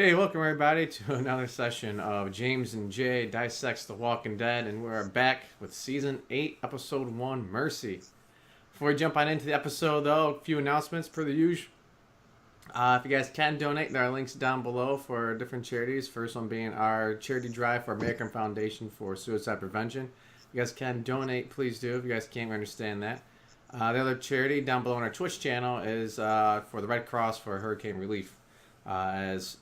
Hey, welcome everybody to another session of James and Jay Dissects The Walking Dead, and we're back with Season 8, Episode 1, Mercy. Before we jump on into the episode, though, a few announcements per the usual. If you guys can donate, there are links down below for different charities. First one being our charity drive for American Foundation for Suicide Prevention. If you guys can donate, please do. If you guys can't, we understand that. The other charity down below on our Twitch channel is for the Red Cross for hurricane relief, as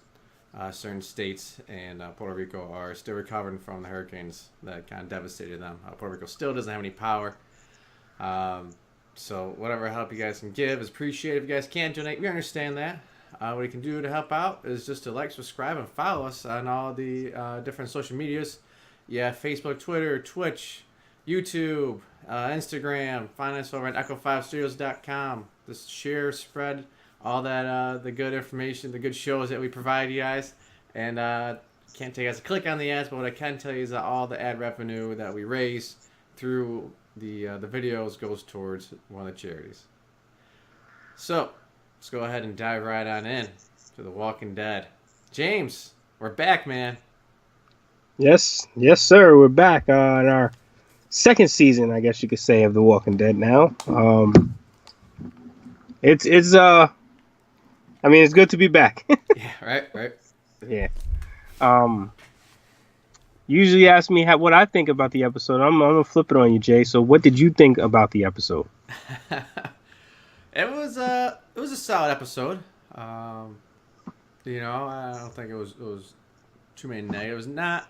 certain states and Puerto Rico are still recovering from the hurricanes that kind of devastated them. Puerto Rico still doesn't have any power. So whatever help you guys can give is appreciated. If you guys can't donate, we understand that. What you can do to help out is just to like, subscribe, and follow us on all the different social medias. Yeah, Facebook, Twitter, Twitch, YouTube, Instagram. Find us over at echo5studios.com. Just share, spread all that, the good information, the good shows that we provide you guys. And can't tell you guys to click on the ads, but what I can tell you is that all the ad revenue that we raise through the videos goes towards one of the charities. So, let's go ahead and dive right on in to The Walking Dead. James, we're back, man. Yes, sir. We're back on our second season, I guess you could say, of The Walking Dead now. It's good to be back. Yeah, right. Yeah. Usually ask me what I think about the episode. I'm gonna flip it on you, Jay. So, what did you think about the episode? It was a solid episode. I don't think it was too many negatives. Not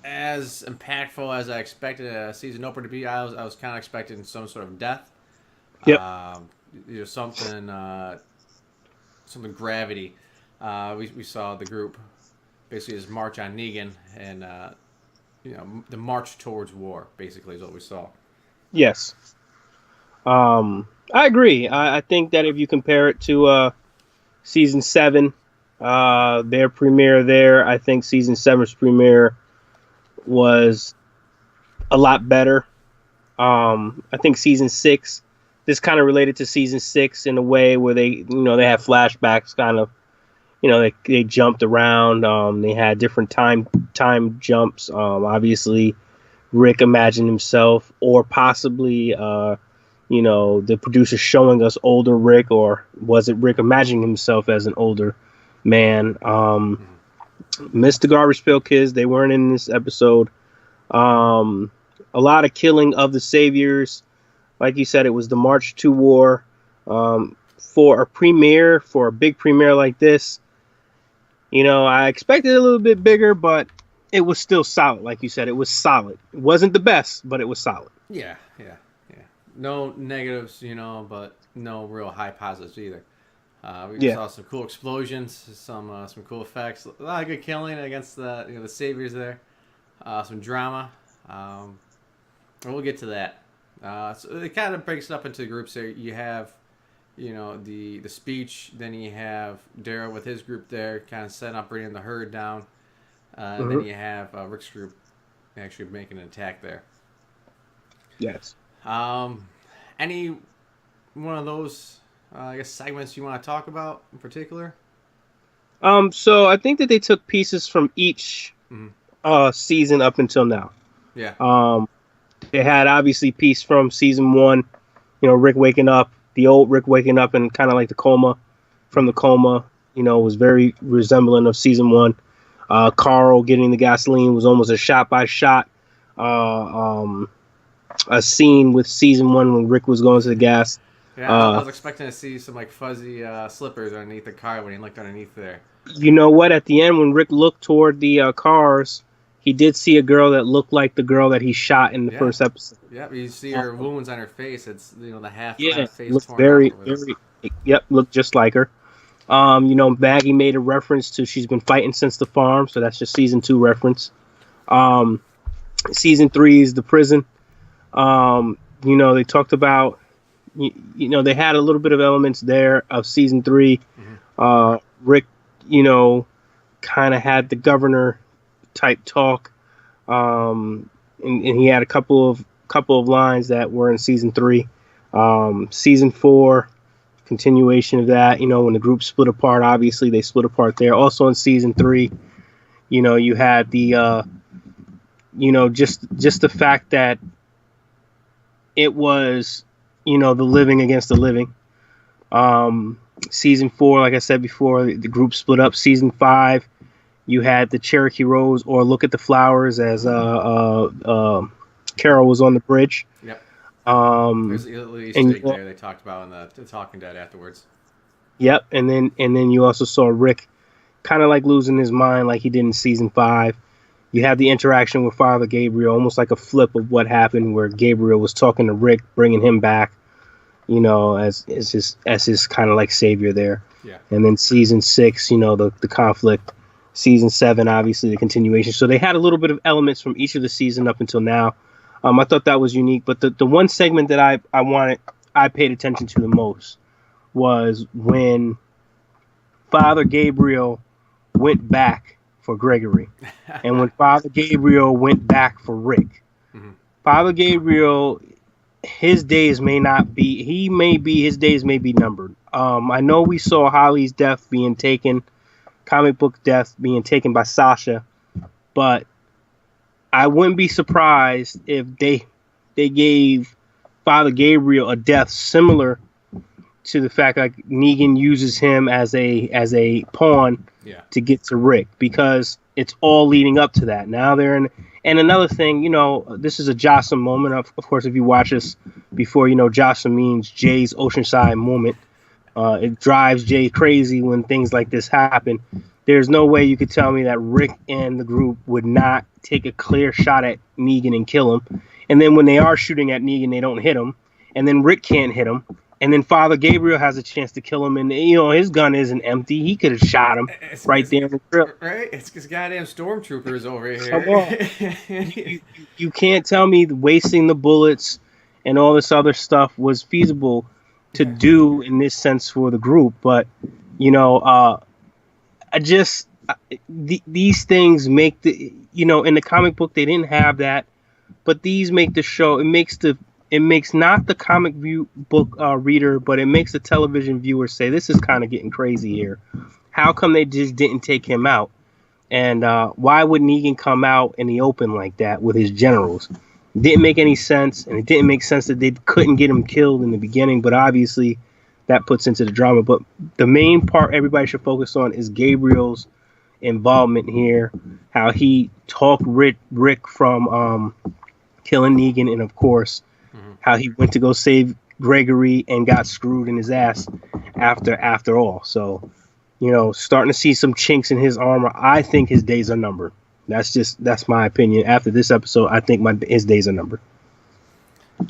as impactful as I expected a season opener to be. I was kind of expecting some sort of death. Yep. Something gravity. We saw the group basically just march on Negan, and the march towards war basically is what we saw. Yes. I agree. I think that if you compare it to season 7, their premiere there, I think season 7's premiere was a lot better. I think season 6, this kind of related to season 6 in a way where they have flashbacks, kind of, they jumped around. They had different time jumps. Obviously, Rick imagined himself, or possibly, the producer showing us older Rick, or was it Rick imagining himself as an older man? Missed the Garbage Pail Kids. They weren't in this episode. A lot of killing of the saviors. Like you said, it was the March to War. For a big premiere like this, I expected a little bit bigger, but it was still solid. Like you said, it was solid. It wasn't the best, but it was solid. Yeah. No negatives, but no real high positives either. We saw some cool explosions, some cool effects, a lot of good killing against the saviors there. Some drama. We'll get to that. So it kind of breaks it up into groups there. You have, the speech. Then you have Daryl with his group there, kind of setting up, bringing the herd down. And then you have Rick's group actually making an attack there. Yes. Any one of those, segments you want to talk about in particular? So I think that they took pieces from each season up until now. Yeah. They had obviously piece from season 1, Rick waking up, the old Rick waking up and kind of like the coma, from the coma, was very resembling of season 1. Carl getting the gasoline was almost a shot by shot. A scene with season 1 when Rick was going to the gas. Yeah, I was expecting to see some fuzzy slippers underneath the car when he looked underneath there. You know what? At the end, when Rick looked toward the cars, he did see a girl that looked like the girl that he shot in the first episode. Yeah, you see her wounds on her face. It's the half face looked torn very, out. Looked just like her. Maggie made a reference to she's been fighting since the farm, so that's just season 2 reference. Season 3 is the prison. They talked about, they had a little bit of elements there of season 3. Rick, kind of had the governor type talk, and he had a couple of lines that were in season 3. Season 4 continuation of that. When the group split apart, obviously they split apart there. Also in season 3, you had the just the fact that it was the living against the living. Season 4, like I said before, the group split up. Season 5, you had the Cherokee Rose, or Look at the Flowers, as Carol was on the bridge. Yep. There's a little Easter egg there they talked about in the Talking Dead afterwards. Yep, and then you also saw Rick kind of like losing his mind like he did in season 5. You have the interaction with Father Gabriel, almost like a flip of what happened, where Gabriel was talking to Rick, bringing him back, as his kind of like savior there. Yeah. And then season 6, the conflict. Season 7, obviously the continuation. So they had a little bit of elements from each of the season up until now. I thought that was unique, but the one segment that I paid attention to the most was when Father Gabriel went back for Gregory, and when Father Gabriel went back for Rick. Mm-hmm. Father Gabriel, his days may be numbered. I know we saw Holly's death being taken, comic book death being taken by Sasha, but I wouldn't be surprised if they gave Father Gabriel a death similar to the fact like Negan uses him as a pawn to get to Rick, because it's all leading up to that. Now they're in. And another thing, this is a Jocelyn moment. Of course, if you watch this before, Jocelyn means Jay's Oceanside moment. It drives Jay crazy when things like this happen. There's no way you could tell me that Rick and the group would not take a clear shot at Negan and kill him. And then when they are shooting at Negan, they don't hit him. And then Rick can't hit him. And then Father Gabriel has a chance to kill him. And, his gun isn't empty. He could have shot him right there in the trip. Right? It's because goddamn stormtroopers over here. Come on. You can't tell me wasting the bullets and all this other stuff was feasible to do in this sense for the group. But, these things make the, in the comic book, they didn't have that, but these make the show, it makes not the comic book reader, but it makes the television viewer say, this is kind of getting crazy here. How come they just didn't take him out? And why would Negan come out in the open like that with his generals? It didn't make any sense, and it didn't make sense that they couldn't get him killed in the beginning, but obviously that puts into the drama. But the main part everybody should focus on is Gabriel's involvement here, how he talked Rick from killing Negan, and of course how he went to go save Gregory and got screwed in his ass after all. So, starting to see some chinks in his armor. I think his days are numbered. That's my opinion. After this episode, I think his days are numbered.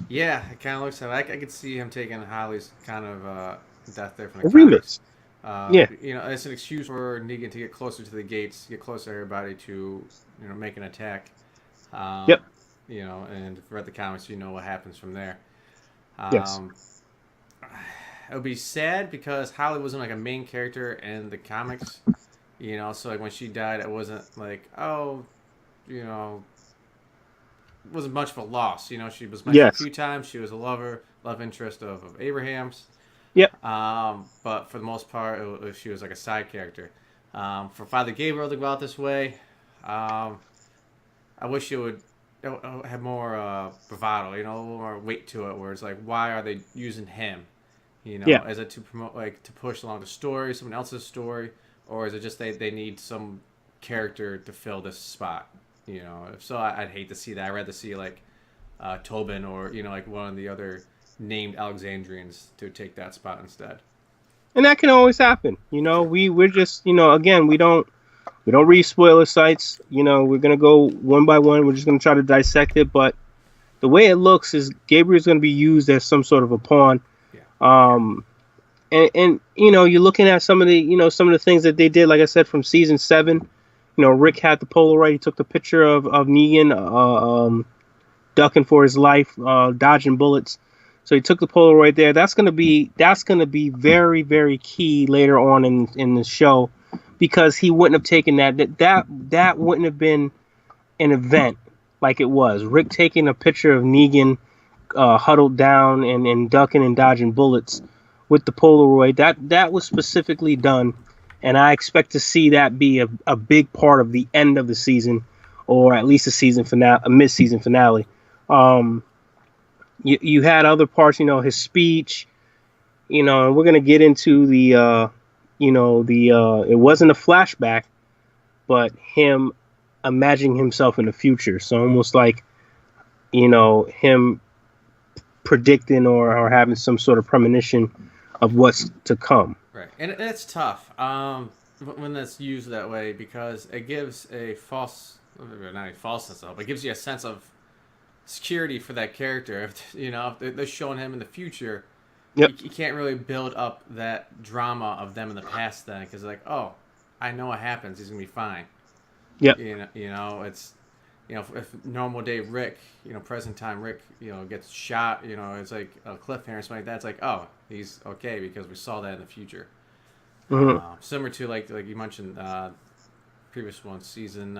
Yeah, it kind of looks like I could see him taking Holly's kind of death there from the remix. It's an excuse for Negan to get closer to the gates, get closer to everybody to, make an attack. Yep. And if you read the comics, you know what happens from there. Yes. It would be sad because Holly wasn't like a main character in the comics, so like when she died, it wasn't like, it wasn't much of a loss. She was mentioned a few times. She was a love interest of Abraham's. Yep. But for the most part, she was like a side character. For Father Gabriel to go out this way, I wish it would have more bravado, a little more weight to it, where it's like, why are they using him? Is it to promote, like, to push along the story, someone else's story, or is it just they need some character to fill this spot? If so, I'd hate to see that. I'd rather see like Tobin or like one of the other named Alexandrians to take that spot instead. And that can always happen. We're just again, we don't read spoiler sites. We're gonna go one by one. We're just gonna try to dissect it. But the way it looks is Gabriel's gonna be used as some sort of a pawn. And you're looking at some of the things that they did, like I said, from season 7. Rick had the Polaroid. He took the picture of Negan ducking for his life, dodging bullets. So he took the Polaroid there. That's gonna be very, very key later on in the show, because he wouldn't have taken that wouldn't have been an event like it was. Rick taking a picture of Negan huddled down and ducking and dodging bullets with the Polaroid. That was specifically done, and I expect to see that be a big part of the end of the season, or at least a mid-season finale. You had other parts, his speech, and we're gonna get into the it wasn't a flashback, but him imagining himself in the future. So almost like, him predicting or having some sort of premonition of what's to come. Right, and it's tough when that's used that way, because it gives a false, not a falseness though, but it gives you a sense of security for that character. If they're showing him in the future, you can't really build up that drama of them in the past then, because like, oh, I know what happens. He's gonna be fine. Yep. It's if normal day Rick, present time Rick, gets shot, it's like a cliffhanger or something like that. It's like, oh, he's okay because we saw that in the future. Mm-hmm. Similar to like you mentioned, previous one, season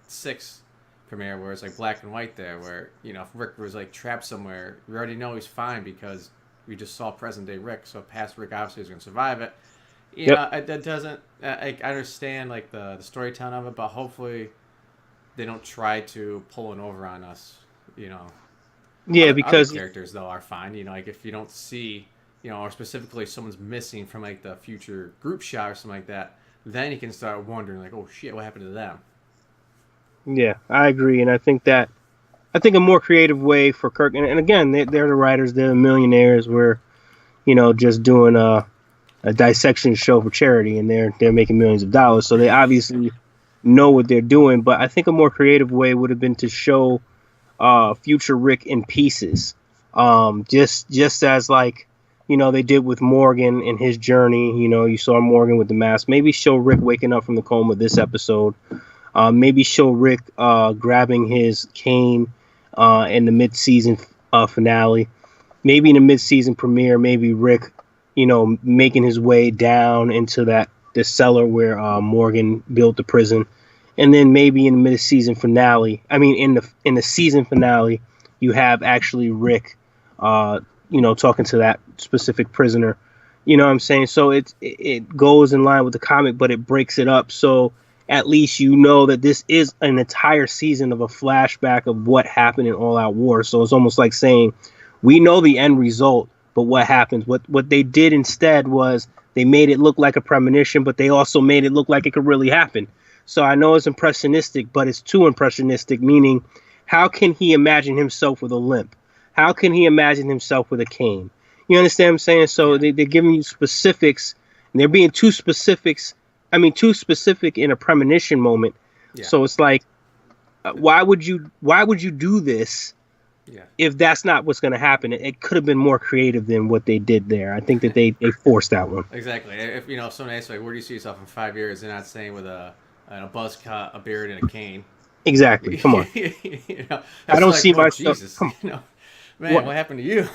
6 premiere, where it's like black and white there, where if Rick was like trapped somewhere, we already know he's fine because we just saw present day Rick. So past Rick obviously is going to survive it. That doesn't. I understand like the storytelling of it, but hopefully they don't try to pull an over on us. Yeah, because other characters though are fine. Like if you don't see, or specifically someone's missing from like the future group shot or something like that, then you can start wondering like, oh shit, what happened to them? Yeah, I agree, and I think a more creative way for Kirk, and again, they're the writers, they're the millionaires. We're, just doing a dissection show for charity, and they're making millions of dollars, so they obviously know what they're doing. But I think a more creative way would have been to show future Rick in pieces, just as like they did with Morgan and his journey. You saw Morgan with the mask. Maybe show Rick waking up from the coma this episode. Maybe show Rick grabbing his cane in the mid-season finale. Maybe in the mid-season premiere, maybe Rick, making his way down into the cellar where Morgan built the prison, and then maybe in the mid-season finale. I mean, in the season finale, you have actually Rick, talking to that specific prisoner. You know what I'm saying? So it goes in line with the comic, but it breaks it up. So at least that this is an entire season of a flashback of what happened in All Out War. So it's almost like saying, we know the end result, but what happens? What they did instead was they made it look like a premonition, but they also made it look like it could really happen. So I know it's impressionistic, but it's too impressionistic, meaning how can he imagine himself with a limp? How can he imagine himself with a cane? You understand what I'm saying? So they're giving you specifics, and they're being too specific in a premonition moment. Yeah. So it's like, why would you do this if that's not what's going to happen? It could have been more creative than what they did there. I think that they forced that one. Exactly. If someone asks like, where do you see yourself in 5 years? They're not saying with a buzz cut, a beard, and a cane. Exactly. Come on. I don't see myself. Jesus. Man, what happened to you?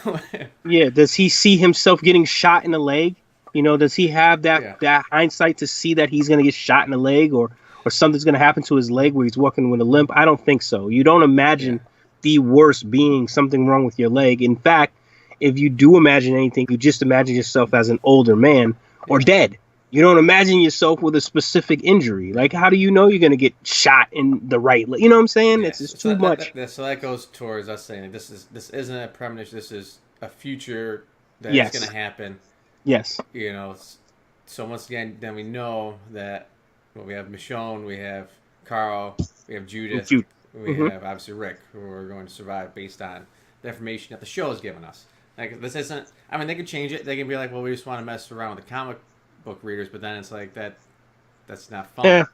Yeah. Does he see himself getting shot in the leg? Does he have that hindsight to see that he's going to get shot in the leg or something's going to happen to his leg where he's walking with a limp? I don't think so. You don't imagine the worst being something wrong with your leg. In fact, if you do imagine anything, you just imagine yourself as an older man or dead. You don't imagine yourself with a specific injury. Like, how do you know you're going to get shot in the right leg? You know what I'm saying? Yeah. It's too much. So that goes towards us saying this isn't a premonition. This is a future that is going to happen. Yes. So once again, then we know that we have Michonne, we have Carl, we have Judith, we have obviously Rick, who are going to survive based on the information that the show has given us. Like, this isn't. I mean, they could change it. They can be like, well, we just want to mess around with the comic book readers, but then it's like that's not fun. Yeah.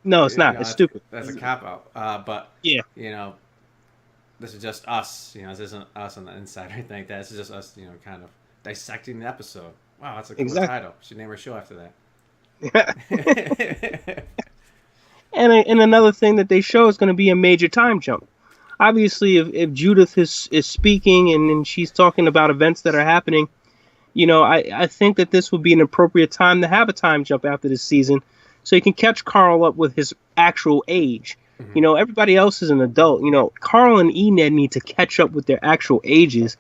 No, it's not. It's stupid. That's a cop out. But yeah, this is just us. This isn't us on the inside or anything like that. This is just us. Kind of dissecting the episode. Wow, that's a cool title. Should name our show after that. And another thing that they show is going to be a major time jump. Obviously, if Judith is speaking and she's talking about events that are happening, I think that this would be an appropriate time to have a time jump after this season, so you can catch Carl up with his actual age. Mm-hmm. Everybody else is an adult. Carl and Enid need to catch up with their actual ages.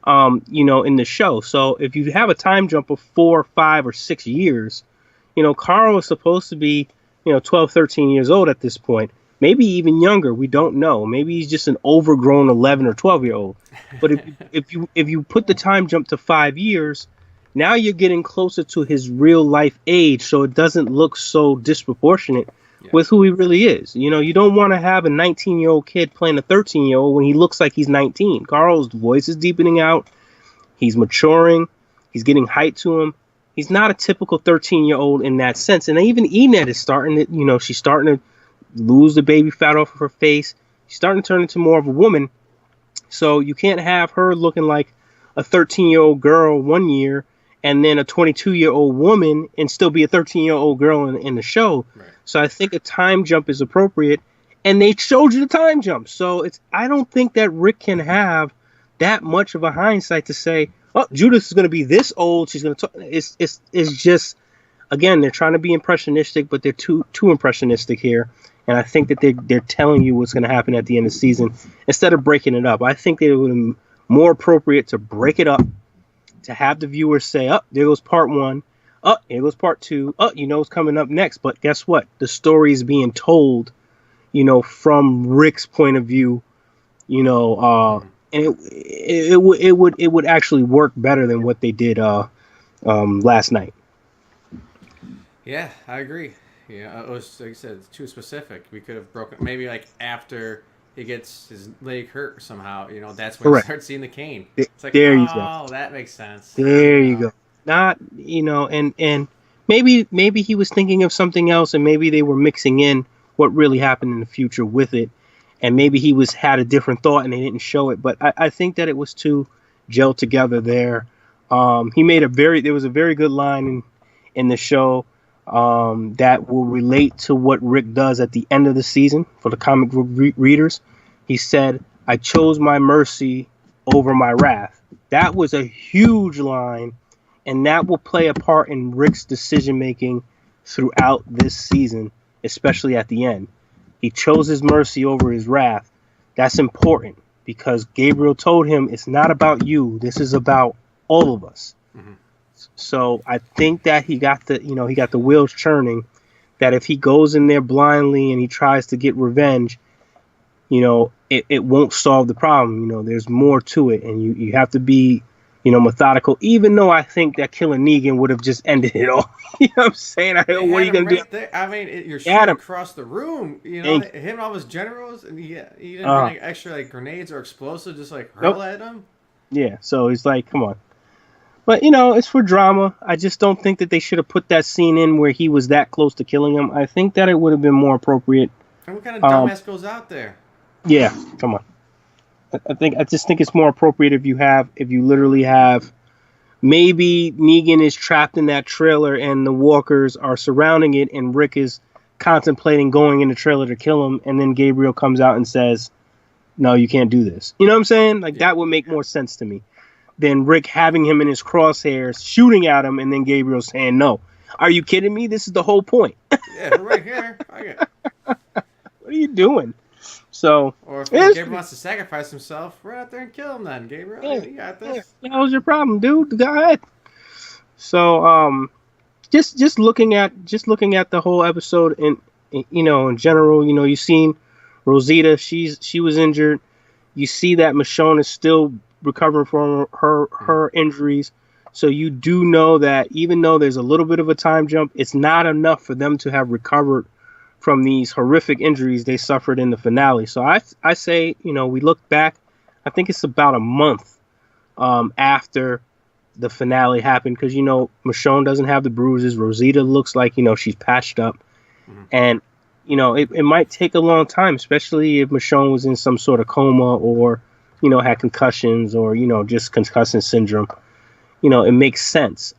in the show. So if you have a time jump of 4, 5, or 6 years, Carl is supposed to be, 12, 13 years old at this point. Maybe even younger. We don't know. Maybe he's just an overgrown 11 or 12-year-old. But if you put the time jump to 5 years, now you're getting closer to his real life age, so it doesn't look so disproportionate with who he really is. You don't want to have a 19-year-old kid playing a 13-year-old when he looks like he's 19. Carl's voice is deepening out. He's maturing. He's getting height to him. He's not a typical 13-year-old in that sense. And even Enid is starting to, she's starting to lose the baby fat off of her face. She's starting to turn into more of a woman. So you can't have her looking like a 13-year-old girl one year and then a 22-year-old woman and still be a 13-year-old girl in the show. Right. So I think a time jump is appropriate. And they showed you the time jump. So I don't think that Rick can have that much of a hindsight to say, oh, Judith is going to be this old. She's going to talk. It's just, again, they're trying to be impressionistic, but they're too impressionistic here. And I think that they're telling you what's going to happen at the end of the season instead of breaking it up. I think that it would be more appropriate to break it up, to have the viewers say, oh, there goes part 1. Oh, here goes part 2. Oh, what's coming up next. But guess what? The story is being told, from Rick's point of view, and it would actually work better than what they did last night. Yeah, I agree. Yeah, it was, like I said, it's too specific. We could have broken maybe like after he gets his leg hurt somehow. That's when you start seeing the cane. It's like, there you go. Oh, that makes sense. There you go. Not, and maybe he was thinking of something else, and maybe they were mixing in what really happened in the future with it, and maybe he had a different thought and they didn't show it. But I think that it was too gelled together there. There was a very good line in the show that will relate to what Rick does at the end of the season for the comic book readers. He said, "I chose my mercy over my wrath." That was a huge line, and that will play a part in Rick's decision making throughout this season, especially at the end. He chose his mercy over his wrath. That's important because Gabriel told him it's not about you. This is about all of us. Mm-hmm. So I think that he got the wheels churning, that if he goes in there blindly and he tries to get revenge, it won't solve the problem. There's more to it, and you have to be, methodical, even though I think that killing Negan would have just ended it all. You know what I'm saying? What are you going to do? There. I mean, you're shooting across the room, him and all his generals, and he didn't bring like extra grenades or explosives, just hurl at him. Yeah, so he's like, come on. But, it's for drama. I just don't think that they should have put that scene in where he was that close to killing him. I think that it would have been more appropriate. And what kind of dumbass goes out there? Yeah, come on. I just think it's more appropriate if you literally have, maybe Negan is trapped in that trailer and the walkers are surrounding it and Rick is contemplating going in the trailer to kill him, and then Gabriel comes out and says, no, you can't do this. You know what I'm saying? That would make more sense to me than Rick having him in his crosshairs, shooting at him, and then Gabriel saying no. Are you kidding me? This is the whole point. Yeah, right here. What are you doing? So, or if Gabriel wants to sacrifice himself, run out there and kill him then, Gabriel. Yeah, you got this. Yeah. That was your problem, dude. Go ahead. So, just looking at the whole episode and in general, you've seen Rosita, she was injured. You see that Michonne is still recovering from her injuries. So you do know that even though there's a little bit of a time jump, it's not enough for them to have recovered from these horrific injuries they suffered in the finale. So I say, we look back, I think it's about a month after the finale happened, because, Michonne doesn't have the bruises. Rosita looks like, she's patched up. Mm-hmm. And, it might take a long time, especially if Michonne was in some sort of coma or, had concussions or, just concussion syndrome. It makes sense.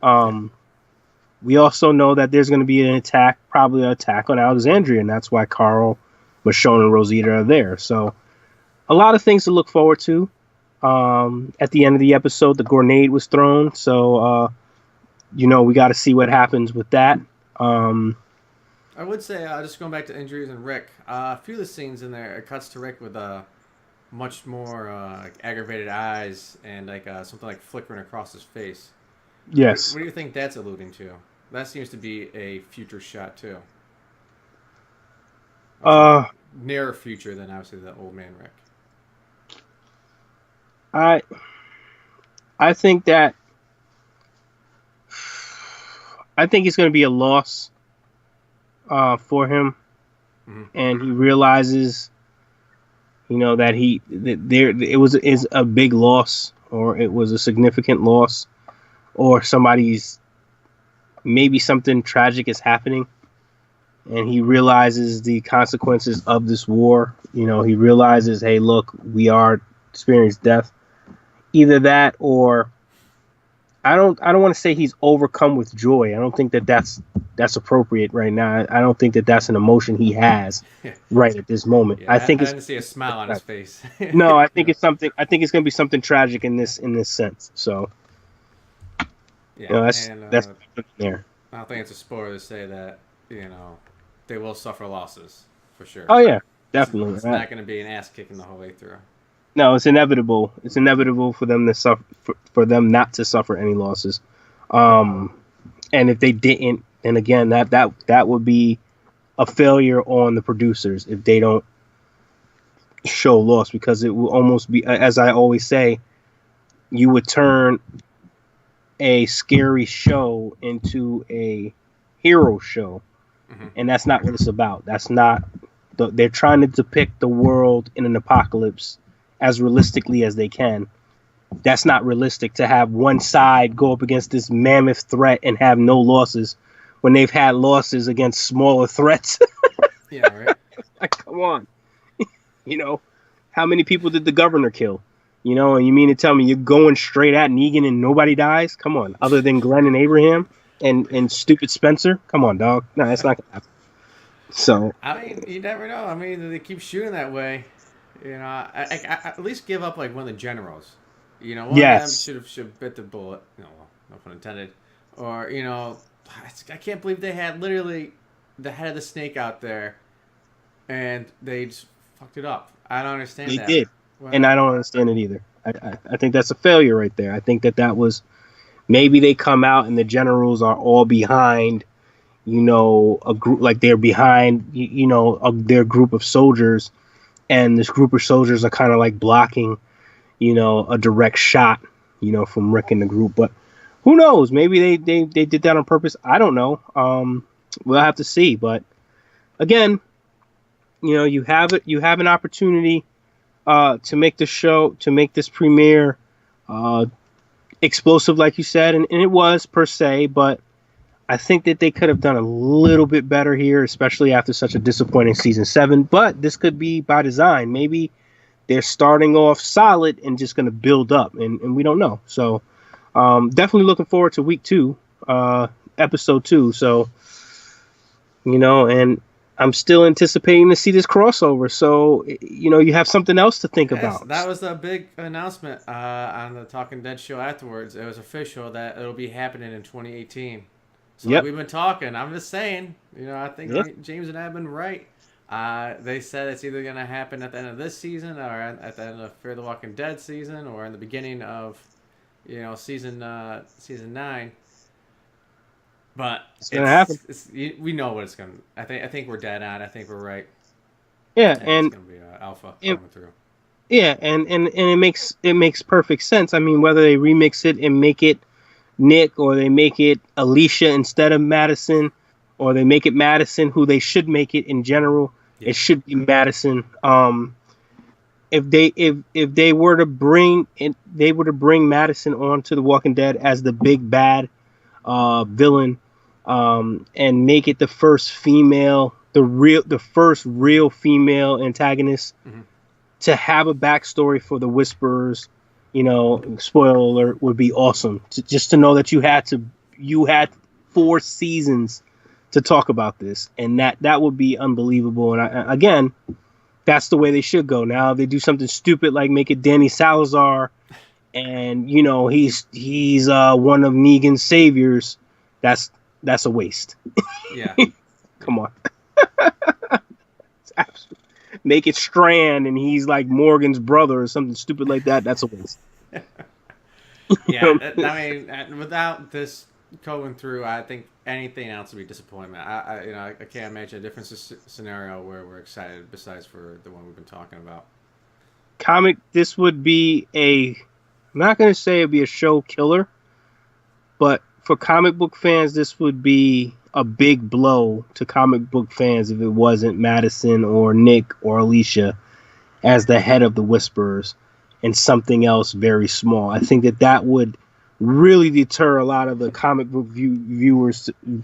We also know that there's going to be probably an attack on Alexandria, and that's why Carl, Michonne, and Rosita are there. So a lot of things to look forward to. At the end of the episode, the grenade was thrown, so we got to see what happens with that. I would say, just going back to injuries and Rick, a few of the scenes in there, it cuts to Rick with much more like aggravated eyes and like something like flickering across his face. Yes. What do you think that's alluding to? That seems to be a future shot too. Nearer future than obviously the old man Rick. I I think that I think it's going to be a loss for him, and he realizes, that it was is a big loss, or it was a significant loss, or maybe something tragic is happening, and he realizes the consequences of this war. He realizes, hey, look, we are experiencing death. Either that, or I don't want to say he's overcome with joy. I don't think that's appropriate right now. I don't think that's an emotion he has right at this moment. Yeah, I didn't see a smile on his face. No, I think it's something. I think it's going to be something tragic in this sense. So, that's there. I don't think it's a spoiler to say that they will suffer losses for sure. Oh yeah, definitely. It's not going to be an ass kicking the whole way through. No, it's inevitable. It's inevitable for them to suffer, for them not to suffer any losses. And if they didn't, then again, that would be a failure on the producers if they don't show loss, because it will almost be, as I always say, you would turn a scary show into a hero show, and that's not what it's about. That's not. They're trying to depict the world in an apocalypse as realistically as they can. That's not realistic to have one side go up against this mammoth threat and have no losses when they've had losses against smaller threats. Yeah, right. Like, come on. How many people did the governor kill? And you mean to tell me you're going straight at Negan and nobody dies? Come on. Other than Glenn and Abraham and stupid Spencer? Come on, dog. No, that's not going to happen. So, I mean, you never know. I mean, they keep shooting that way. I at least give up like one of the generals. One yes. of them should have bit the bullet. No pun intended. Or I can't believe they had literally the head of the snake out there, and they just fucked it up. I don't understand that. They did, and I don't understand it either. I think that's a failure right there. I think that was, maybe they come out and the generals are all behind, a group, like they're behind, their group of soldiers. And this group of soldiers are kind of like blocking, a direct shot, from Rick and the group. But who knows? Maybe they did that on purpose. I don't know. We'll have to see. But again, you have an opportunity to make the show, to make this premiere explosive, like you said, and it was per se. But I think that they could have done a little bit better here, especially after such a disappointing season 7. But this could be by design. Maybe they're starting off solid and just going to build up, and we don't know. So definitely looking forward to week 2, episode 2. So, and I'm still anticipating to see this crossover. So, you have something else to think about. That was a big announcement on the Talking Dead show afterwards. It was official that it'll be happening in 2018. So we've been talking. I'm just saying, I think James and I have been right. They said it's either going to happen at the end of this season, or at the end of Fear the Walking Dead season, or in the beginning of, season 9. But it's going to happen. We know what it's going to. I think we're dead on. I think we're right. Yeah, and it's going to be Alpha coming through. Yeah, and it makes perfect sense. I mean, whether they remix it and make it Nick, or they make it Alicia instead of Madison, or they make it Madison, who they should make it in general. Yeah. It should be Madison. If they were to bring Madison onto The Walking Dead as the big bad villain, and make it the first female, the first real female antagonist, to have a backstory for the Whisperers. Spoiler alert, would be awesome. Just to know that you had 4 seasons to talk about this, and that would be unbelievable. And again, that's the way they should go. Now, if they do something stupid like make it Danny Salazar, and he's one of Negan's saviors, that's a waste. Yeah. Come on. make it Strand and he's like Morgan's brother or something stupid like that, that's a waste. Yeah, I mean, without this going through, I think anything else would be disappointment. I can't imagine a different scenario where we're excited besides for the one we've been talking about. This would be I'm not going to say it'd be a show killer, but for comic book fans, this would be a big blow to comic book fans if it wasn't Madison or Nick or Alicia as the head of the Whisperers and something else very small. I think that would really deter a lot of the comic book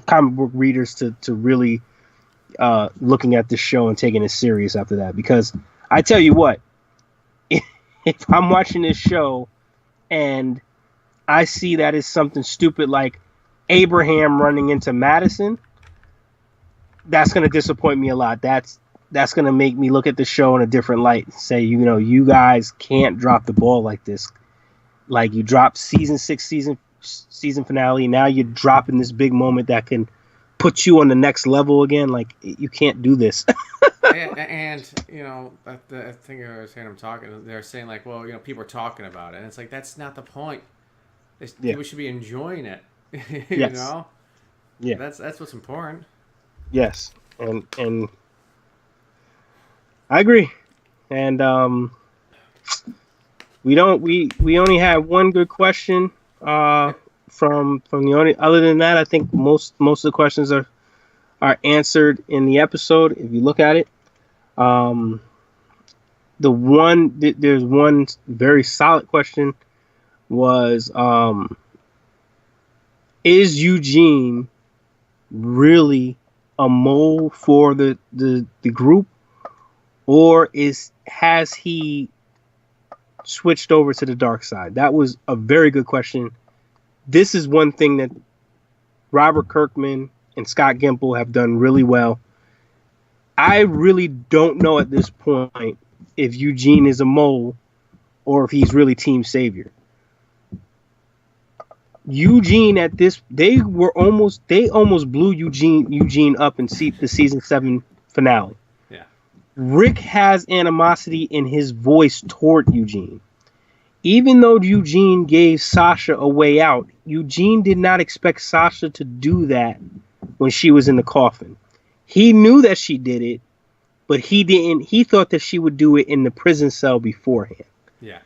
comic book readers to really looking at this show and taking it serious after that. Because I tell you what, if I'm watching this show and I see that it's something stupid like Abraham running into Madison, that's going to disappoint me a lot. That's going to make me look at the show in a different light and say, you guys can't drop the ball like this. Like you dropped season 6 season finale. Now you're dropping this big moment that can put you on the next level again. Like you can't do this. and I think I was hearing them talking. They're saying like, well, people are talking about it, and it's like that's not the point. People should be enjoying it. Yes. Yeah. That's what's important. Yes, and I agree. And we only have one good question from the audience. Other than that, I think most of the questions are answered in the episode. If you look at it, there's one very solid question was is Eugene really a mole for the group, or has he switched over to the dark side? That was a very good question. This is one thing that Robert Kirkman and Scott Gimple have done really well. I really don't know at this point if Eugene is a mole or if he's really Team Savior. Eugene they almost blew Eugene up in the season 7 finale. Yeah. Rick has animosity in his voice toward Eugene. Even though Eugene gave Sasha a way out, Eugene did not expect Sasha to do that when she was in the coffin. He knew that she did it, but he didn't. He thought that she would do it in the prison cell beforehand. Yeah.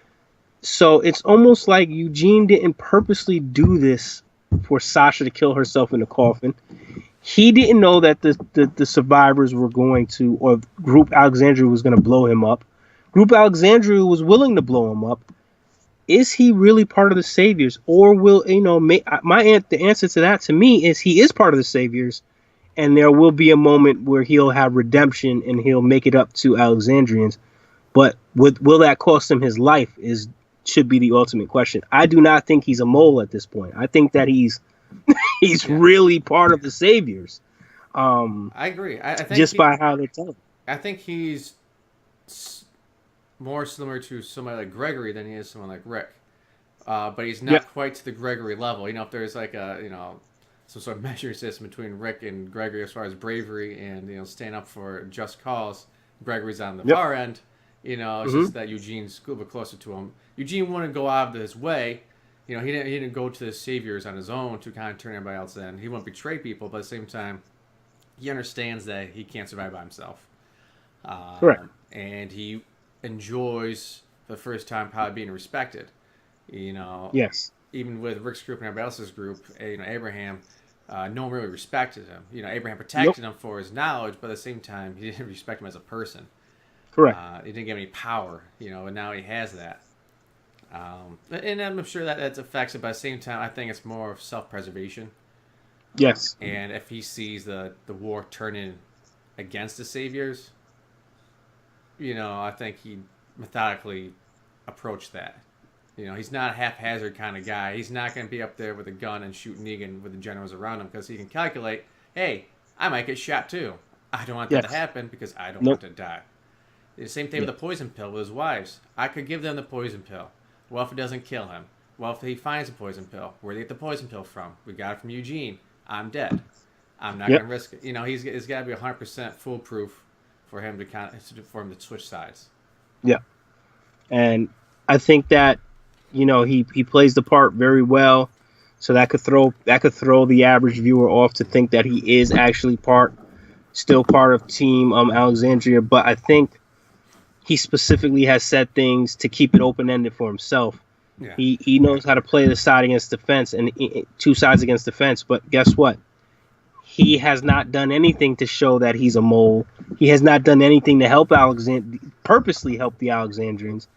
So it's almost like Eugene didn't purposely do this for Sasha to kill herself in the coffin. He didn't know that the survivors were going to, or Group Alexandria was going to blow him up. Group Alexandria was willing to blow him up. Is he really part of the Saviors, or will the answer to that to me is he is part of the Saviors, and there will be a moment where he'll have redemption and he'll make it up to Alexandrians. But will that cost him his life should be the ultimate question. I do not think he's a mole at this point. I think that he's really part of the Saviors. I agree. I think just by how they tell him. I think he's more similar to somebody like Gregory than he is someone like Rick. But he's not quite to the Gregory level. If there's like some sort of measuring system between Rick and Gregory as far as bravery and stand up for just cause, Gregory's on the far end. It's just that Eugene's a little bit closer to him. Eugene wouldn't go out of his way. He didn't go to the Saviors on his own to kind of turn everybody else in. He wouldn't betray people, but at the same time, he understands that he can't survive by himself. Correct. And he enjoys for the first time probably being respected. Yes. Even with Rick's group and everybody else's group, Abraham, no one really respected him. Abraham protected him for his knowledge, but at the same time, he didn't respect him as a person. Correct. He didn't get any power, and now he has that. And I'm sure that affects it, but at the same time, I think it's more of self-preservation. Yes. And if he sees the war turning against the Saviors, I think he'd methodically approach that. He's not a haphazard kind of guy. He's not going to be up there with a gun and shoot Negan with the generals around him because he can calculate, hey, I might get shot too. I don't want that to happen because I don't want to die. The same thing with the poison pill with his wives. I could give them the poison pill. Well, if it doesn't kill him? Well, if he finds a poison pill, where do they get the poison pill from? We got it from Eugene. I'm dead. I'm not going to risk it. He's got to be 100% foolproof for him to switch sides. Yeah, and I think that he plays the part very well. So that could throw the average viewer off to think that he is actually still part of Team Alexandria. But I think he specifically has said things to keep it open ended for himself. Yeah. He knows how to play the side against defense and two sides against defense. But guess what? He has not done anything to show that he's a mole. He has not done anything to purposely help the Alexandrians.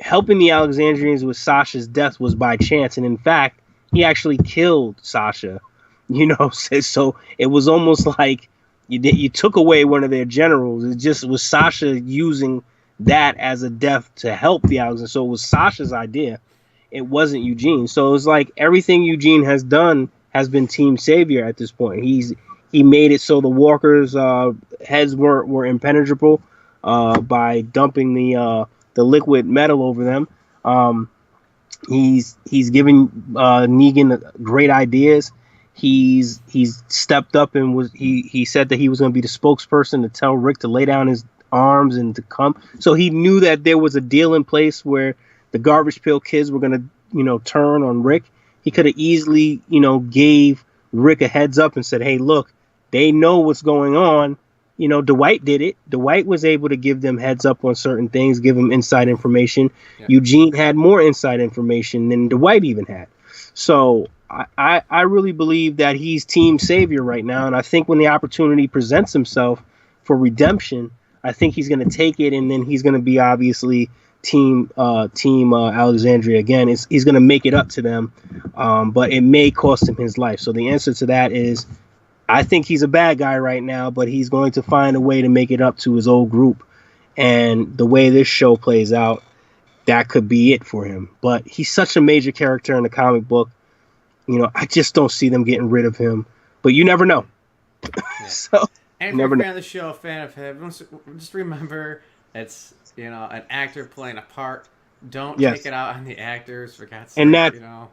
Helping the Alexandrians with Sasha's death was by chance, and in fact, he actually killed Sasha. So it was almost like you took away one of their generals. It just was Sasha using that as a death to help the Alexandrians. So it was Sasha's idea. It wasn't Eugene. So it was like everything Eugene has done has been team savior at this point. He made it so the Walkers' heads were impenetrable by dumping the liquid metal over them. He's giving Negan great ideas. He's stepped up and he said that he was going to be the spokesperson to tell Rick to lay down his arms and to come. So he knew that there was a deal in place where the Garbage Pail Kids were going to turn on Rick. He could have easily gave Rick a heads up and said, hey, look, they know what's going on. Dwight did it. Dwight was able to give them heads up on certain things, give them inside information. Yeah. Eugene had more inside information than Dwight even had. So I really believe that he's team savior right now. And I think when the opportunity presents himself for redemption, I think he's going to take it. And then he's going to be obviously team Alexandria again. He's going to make it up to them. But it may cost him his life. So the answer to that is, I think he's a bad guy right now, but he's going to find a way to make it up to his old group. And the way this show plays out, that could be it for him. But he's such a major character in the comic book. I just don't see them getting rid of him. But you never know. Yeah. So, and if you're a fan of the show, a fan of him, just remember it's an actor playing a part. Don't take it out on the actors, for God's sake.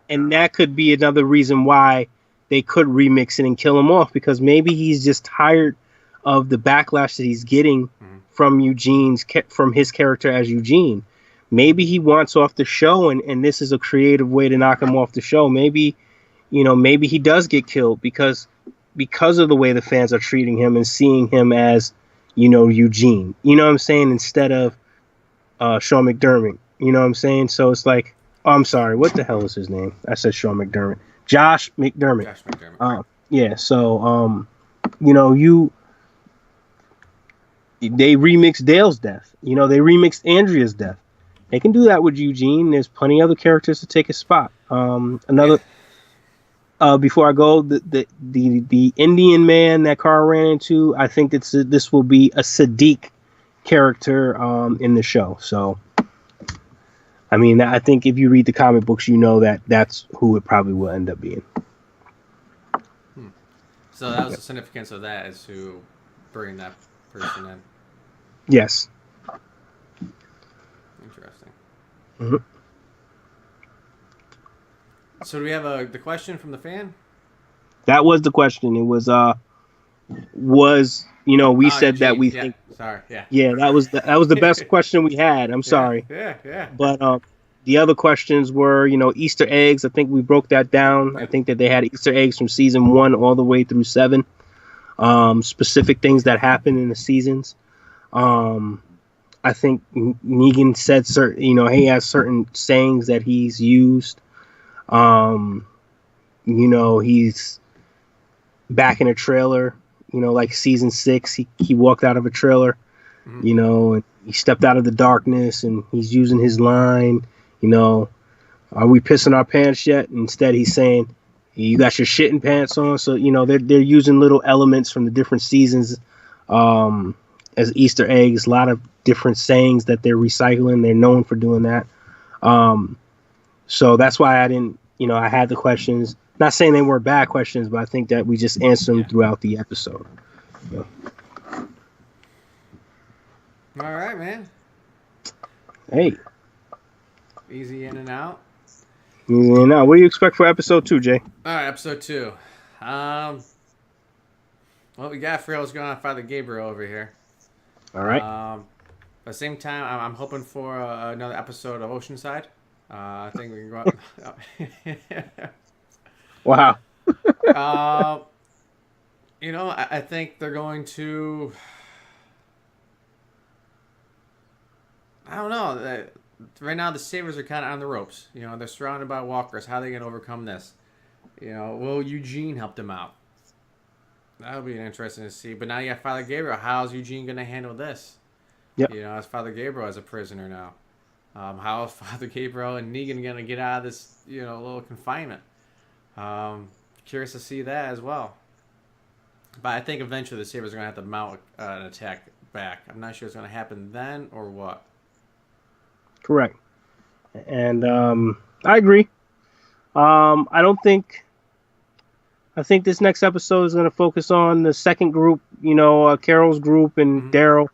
And that could be another reason why they could remix it and kill him off, because maybe he's just tired of the backlash that he's getting from his character as Eugene. Maybe he wants off the show, and this is a creative way to knock him off the show. Maybe he does get killed because of the way the fans are treating him and seeing him as, Eugene. You know what I'm saying? Instead of Sean McDermott. You know what I'm saying? So it's like, I'm sorry, what the hell is his name? I said Sean McDermott. Josh McDermott. Yeah, so they remixed Dale's death. They remixed Andrea's death. They can do that with Eugene. There's plenty of other characters to take his spot. Before I go, the Indian man that Carl ran into, I think this will be a Sadiq character in the show. So, I mean, I think if you read the comic books, that's who it probably will end up being. So that was the significance of that, is to bring that person in. Yes. Interesting. Mm-hmm. So do we have the question from the fan? That was the question. It was we said that we think. Sorry. Yeah. Yeah, that was the best question we had. I'm sorry. Yeah. But the other questions were, Easter eggs. I think we broke that down. I think that they had Easter eggs from season 1 all the way through 7. Specific things that happened in the seasons. I think Negan said certain, he has certain sayings that he's used. He's back in a trailer, like season 6, he walked out of a trailer, and he stepped out of the darkness, and he's using his line, are we pissing our pants yet? Instead, he's saying, you got your shitting pants on. So, they're using little elements from the different seasons, as Easter eggs, a lot of different sayings that they're recycling. They're known for doing that. So that's why I didn't, I had the questions. Not saying they were bad questions, but I think that we just answered them throughout the episode. Yeah. All right, man. Hey. Easy in and out. Easy in and out. What do you expect for episode 2, Jay? All right, episode 2. What we got for what's going on, Father Gabriel over here. All right. At the same time, I'm hoping for another episode of Oceanside. I think we can go out. Wow. uh, I think they're going to. I don't know. Right now, the Sabres are kind of on the ropes. They're surrounded by walkers. How are they going to overcome this? Will Eugene help them out? That'll be interesting to see. But now you got Father Gabriel. How's Eugene going to handle this? Yep. As Father Gabriel as a prisoner now. How is Father Gabriel and Negan going to get out of this, little confinement? Curious to see that as well. But I think eventually the Sabres are going to have to mount an attack back. I'm not sure it's going to happen then or what. Correct. And I agree. I think this next episode is going to focus on the second group, Carol's group and Daryl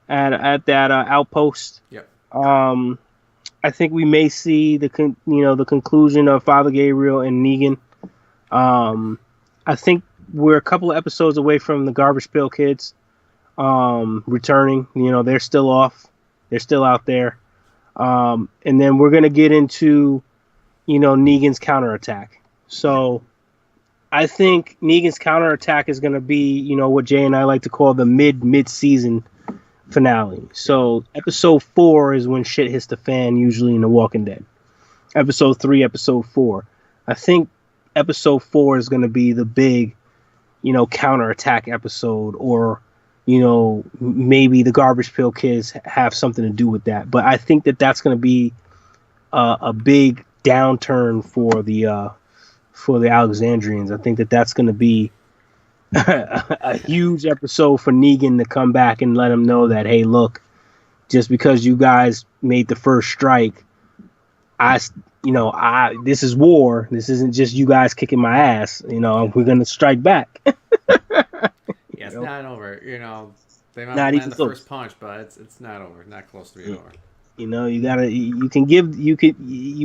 at that outpost. Yep. I think we may see the conclusion of Father Gabriel and Negan. I think we're a couple of episodes away from the Garbage Pail Kids returning. They're still off. They're still out there. And then we're going to get into, Negan's counterattack. So I think Negan's counterattack is going to be, what Jay and I like to call the mid-season finale. So episode 4 is when shit hits the fan, usually in The Walking Dead. Episode 3, episode 4. I think episode 4 is going to be the big, counterattack episode, or maybe the Garbage Pail Kids have something to do with that. But I think that that's going to be a big downturn for the Alexandrians. I think that that's going to be a huge episode for Negan to come back and let him know that, hey, look, just because you guys made the first strike, this is war. This isn't just you guys kicking my ass. We're going to strike back. It's not over. They might not land the close. First punch, but it's not over. Not close to being over. You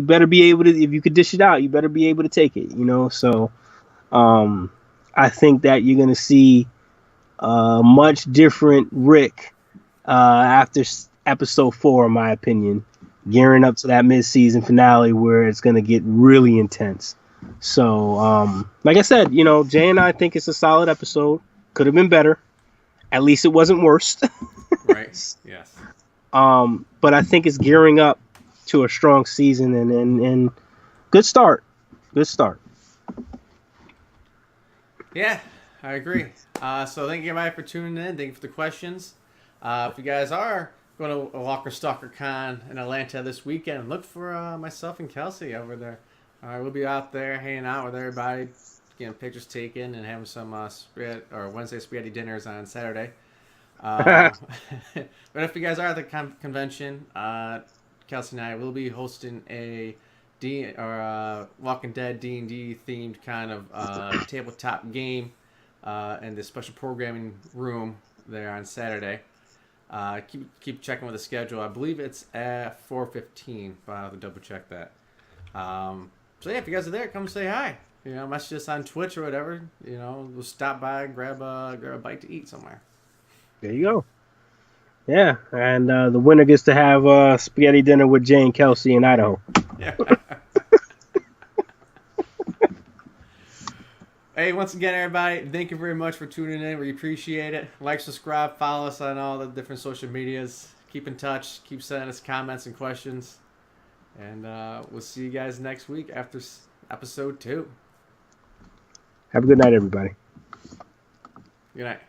better be able to, if you could dish it out, you better be able to take it, So, I think that you're going to see a much different Rick after episode 4, in my opinion, gearing up to that mid-season finale where it's going to get really intense. So, like I said, Jay and I think it's a solid episode. Could have been better. At least it wasn't worse. Right. Yes. But I think it's gearing up to a strong season and good start. Good start. Yeah, I agree. So thank you everybody for tuning in. Thank you for the questions. If you guys are going to Walker Stalker Con in Atlanta this weekend, look for myself and Kelsey over there. We'll be out there hanging out with everybody, getting pictures taken, and having some Wednesday spaghetti dinners on Saturday. But if you guys are at the convention, Kelsey and I will be hosting a Walking Dead D&D themed kind of tabletop game in the special programming room there on Saturday. Keep checking with the schedule. I believe it's at 4:15, but I'll have to double check that. So yeah, if you guys are there, come say hi. Message us on Twitch or whatever. We'll stop by and grab a bite to eat somewhere. There you go. Yeah, and the winner gets to have spaghetti dinner with Jay and Kelsey in Idaho. Yeah. Hey, once again, everybody, thank you very much for tuning in. We appreciate it. Like, subscribe, follow us on all the different social medias. Keep in touch. Keep sending us comments and questions. And we'll see you guys next week after episode 2. Have a good night, everybody. Good night.